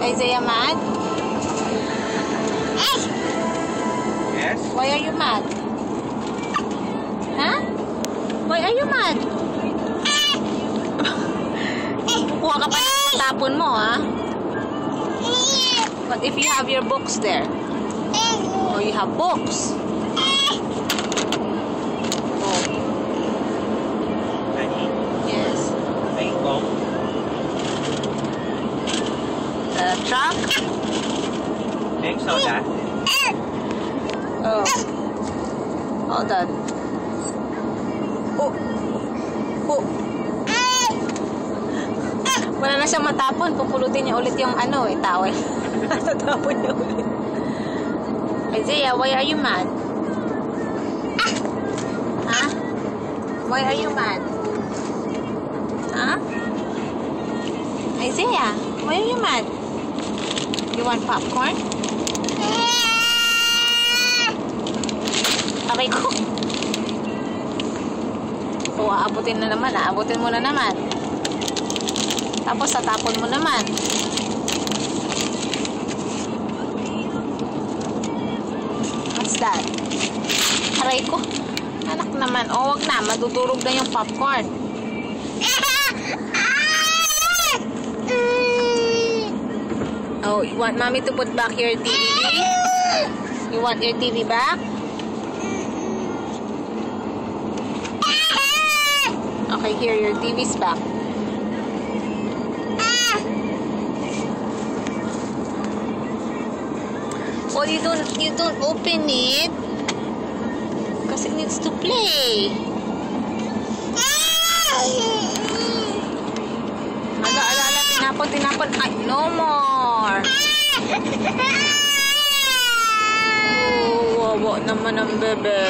Isaiah mad? Yes? Why are you mad? Huh? Why are you mad? Kukuha ka pa ng tapon mo, ha? What if you have your books there? Oh, you have books. Oh. Ready? Yes. Mango. The truck. Big soda. Oh. Hold on. Oh. Oh. Wala na siyang matapon. Pupulutin niya ulit yung ano eh, towel. Tatapon niya ulit. Isaiah, why are you mad? Huh? Why are you mad? Huh? Isaiah, why are you mad? You want popcorn? Aray ko. O, aabutin na naman. Aabutin mo na naman. Tapos, tatapon mo naman. What's that? Aray ko. Anak naman. O, wag na. Madudurog na yung popcorn. Oh, you want mommy to put back your TV? You want your TV back? Okay, here, your TV's back. Well, you don't open it because it needs to play. Ala, tinapon. Ay, no more. Oh, wawa naman ang bebe.